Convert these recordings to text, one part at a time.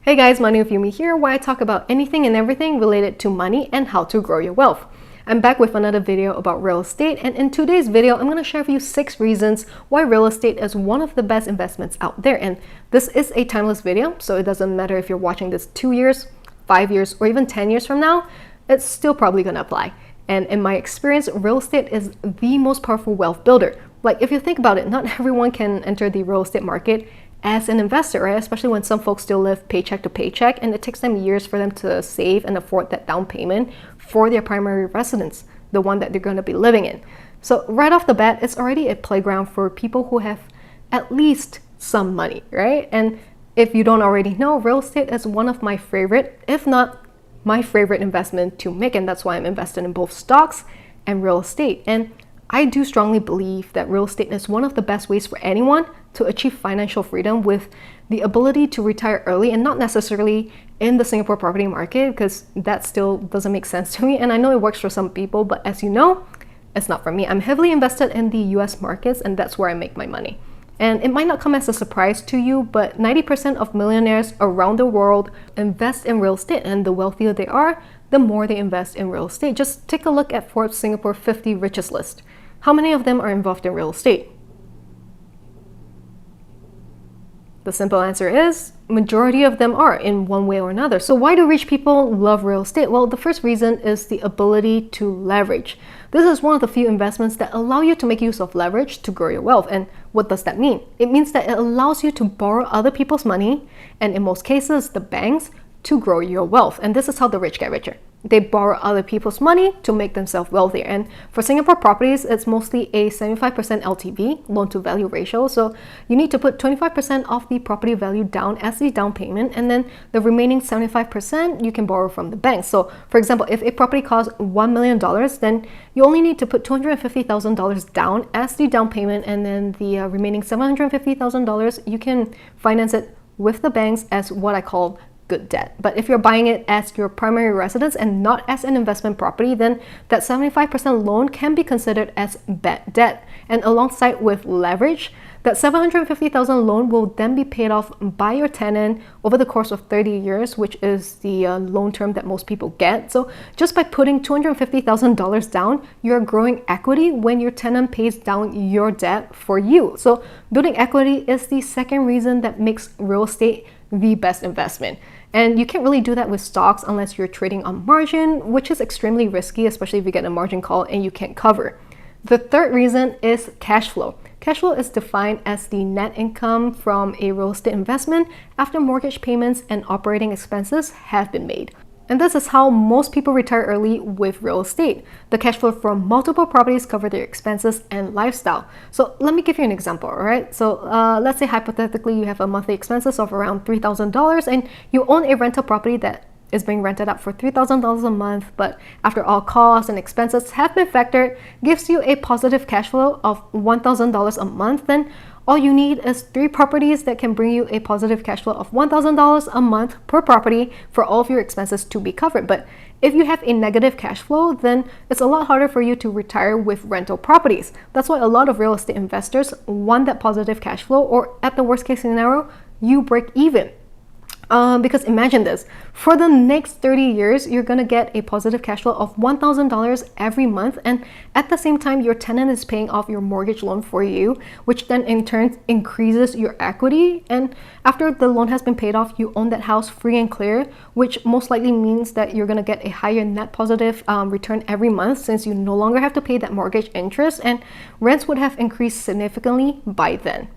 Hey guys, Manu with Yumi here, where I talk about anything and everything related to money and how to grow your wealth. I'm back with another video about real estate, and in today's video, I'm going to share with you 6 reasons why real estate is one of the best investments out there. And this is a timeless video, so it doesn't matter if you're watching this 2 years, 5 years, or even 10 years from now, it's still probably going to apply. And in my experience, real estate is the most powerful wealth builder. Like, if you think about it, not everyone can enter the real estate market as an investor, right? Especially when some folks still live paycheck to paycheck and it takes them years for them to save and afford that down payment for their primary residence, the one that they're going to be living in. So right off the bat, it's already a playground for people who have at least some money, right? And if you don't already know, real estate is one of my favorite, if not my favorite investment to make, and that's why I'm invested in both stocks and real estate. And I do strongly believe that real estate is one of the best ways for anyone to achieve financial freedom with the ability to retire early, and not necessarily in the Singapore property market, because that still doesn't make sense to me. And I know it works for some people, but as you know, it's not for me. I'm heavily invested in the US markets, and that's where I make my money. And it might not come as a surprise to you, but 90% of millionaires around the world invest in real estate, and the wealthier they are, the more they invest in real estate. Just take a look at Forbes Singapore 50 richest list. How many of them are involved in real estate? The simple answer is, majority of them are in one way or another. So why do rich people love real estate? Well, the first reason is the ability to leverage. This is one of the few investments that allow you to make use of leverage to grow your wealth. And what does that mean? It means that it allows you to borrow other people's money, and in most cases, the banks, to grow your wealth. And this is how the rich get richer. They borrow other people's money to make themselves wealthier. And for Singapore properties, it's mostly a 75% LTV, loan to value ratio. So you need to put 25% of the property value down as the down payment, and then the remaining 75% you can borrow from the bank. So for example, if a property costs $1 million, then you only need to put $250,000 down as the down payment, and then the remaining $750,000, you can finance it with the banks as what I call good debt. But if you're buying it as your primary residence and not as an investment property, then that 75% loan can be considered as bad debt. And alongside with leverage, that $750,000 loan will then be paid off by your tenant over the course of 30 years, which is the loan term that most people get. So just by putting $250,000 down, you're growing equity when your tenant pays down your debt for you. So building equity is the second reason that makes real estate the best investment. And you can't really do that with stocks unless you're trading on margin, which is extremely risky, especially if you get a margin call and you can't cover. The third reason is cash flow. Cash flow is defined as the net income from a real estate investment after mortgage payments and operating expenses have been made. And this is how most people retire early with real estate. The cash flow from multiple properties cover their expenses and lifestyle. So let me give you an example, all right? So let's say hypothetically you have a monthly expenses of around $3,000 and you own a rental property that is being rented out for $3,000 a month, but after all costs and expenses have been factored, gives you a positive cash flow of $1,000 a month. Then all you need is 3 properties that can bring you a positive cash flow of $1,000 a month per property for all of your expenses to be covered. But if you have a negative cash flow, then it's a lot harder for you to retire with rental properties. That's why a lot of real estate investors want that positive cash flow, or at the worst case scenario, you break even. Because imagine this, for the next 30 years, you're going to get a positive cash flow of $1,000 every month. And at the same time, your tenant is paying off your mortgage loan for you, which then in turn increases your equity. And after the loan has been paid off, you own that house free and clear, which most likely means that you're going to get a higher net positive return every month, since you no longer have to pay that mortgage interest, and rents would have increased significantly by then.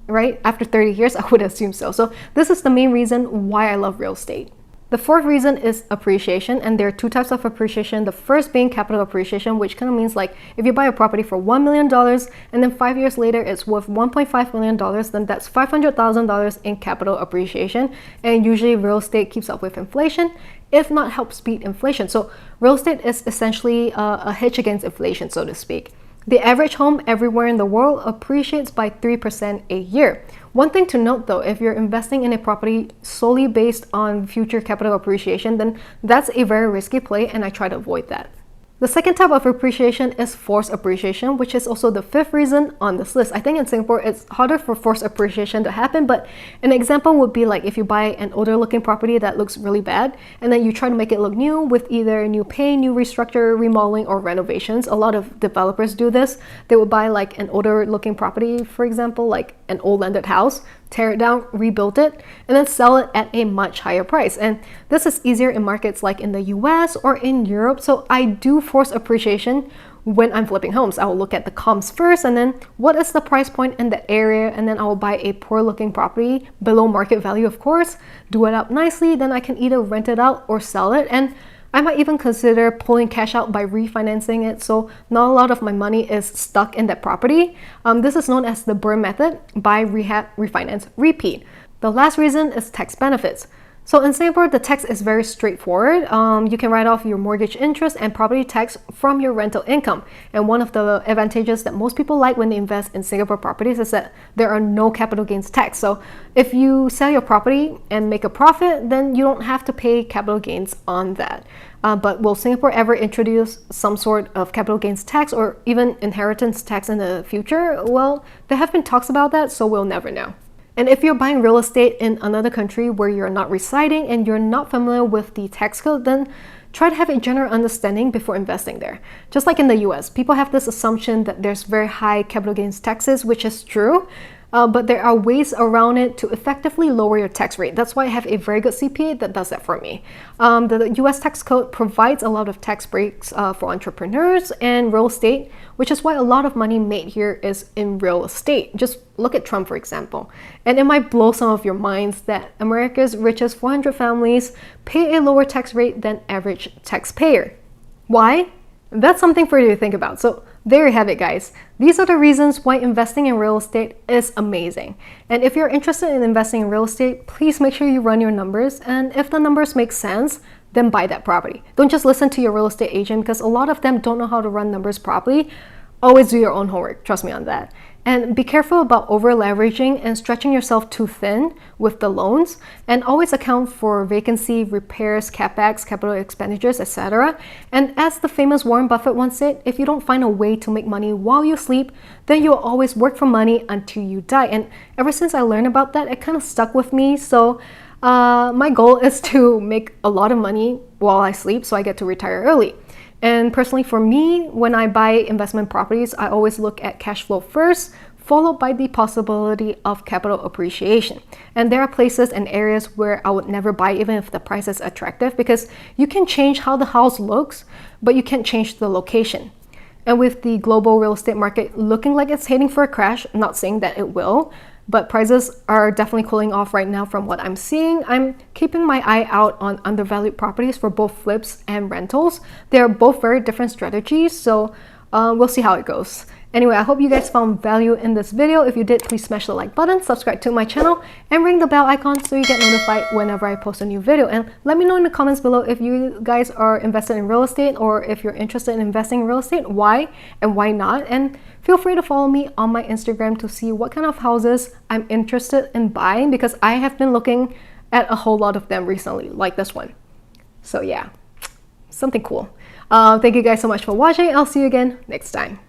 Right? After 30 years, I would assume so. So this is the main reason why I love real estate. The fourth reason is appreciation, and there are 2 types of appreciation. The first being capital appreciation, which kind of means like if you buy a property for $1 million and then 5 years later it's worth $1.5 million, then that's $500,000 in capital appreciation. And usually real estate keeps up with inflation, if not helps beat inflation. So real estate is essentially a hedge against inflation, so to speak. The average home everywhere in the world appreciates by 3% a year. One thing to note though, if you're investing in a property solely based on future capital appreciation, then that's a very risky play, and I try to avoid that. The second type of appreciation is forced appreciation, which is also the fifth reason on this list. I think in Singapore, it's harder for forced appreciation to happen, but an example would be like if you buy an older looking property that looks really bad, and then you try to make it look new with either new paint, new restructure, remodeling, or renovations. A lot of developers do this. They would buy like an older looking property, for example, like an old landed house, tear it down, rebuild it, and then sell it at a much higher price. And this is easier in markets like in the US or in Europe. So I do force appreciation when I'm flipping homes. I will look at the comps first, and then what is the price point in the area, and then I will buy a poor looking property below market value, of course, do it up nicely, then I can either rent it out or sell it. And I might even consider pulling cash out by refinancing it, so not a lot of my money is stuck in that property. This is known as the BRRRR method: buy, rehab, refinance, repeat. The last reason is tax benefits. So in Singapore, the tax is very straightforward. You can write off your mortgage interest and property tax from your rental income. And one of the advantages that most people like when they invest in Singapore properties is that there are no capital gains tax. So if you sell your property and make a profit, then you don't have to pay capital gains on that. But will Singapore ever introduce some sort of capital gains tax or even inheritance tax in the future? Well, there have been talks about that, so we'll never know. And if you're buying real estate in another country where you're not residing and you're not familiar with the tax code, then try to have a general understanding before investing there. Just like in the US, people have this assumption that there's very high capital gains taxes, which is true. But there are ways around it to effectively lower your tax rate. That's why I have a very good CPA that does that for me. The US tax code provides a lot of tax breaks for entrepreneurs and real estate, which is why a lot of money made here is in real estate. Just look at Trump, for example. And it might blow some of your minds that America's richest 400 families pay a lower tax rate than average taxpayer. Why? That's something for you to think about. So there you have it, guys. These are the reasons why investing in real estate is amazing. And if you're interested in investing in real estate, please make sure you run your numbers. And if the numbers make sense, then buy that property. Don't just listen to your real estate agent, because a lot of them don't know how to run numbers properly. Always do your own homework, trust me on that. And be careful about over leveraging and stretching yourself too thin with the loans, and always account for vacancy, repairs, capex, capital expenditures, etc. And as the famous Warren Buffett once said, if you don't find a way to make money while you sleep, then you'll always work for money until you die. And ever since I learned about that, it kind of stuck with me. So my goal is to make a lot of money while I sleep so I get to retire early. And personally for me, when I buy investment properties, I always look at cash flow first, followed by the possibility of capital appreciation. And there are places and areas where I would never buy even if the price is attractive, because you can change how the house looks, but you can't change the location. And with the global real estate market looking like it's heading for a crash, I'm not saying that it will, but prices are definitely cooling off right now from what I'm seeing. I'm keeping my eye out on undervalued properties for both flips and rentals. They're both very different strategies, so we'll see how it goes. Anyway, I hope you guys found value in this video. If you did, please smash the like button, subscribe to my channel, and ring the bell icon so you get notified whenever I post a new video. And let me know in the comments below if you guys are invested in real estate, or if you're interested in investing in real estate, why and why not. And feel free to follow me on my Instagram to see what kind of houses I'm interested in buying, because I have been looking at a whole lot of them recently, like this one. So yeah, something cool. Thank you guys so much for watching. I'll see you again next time.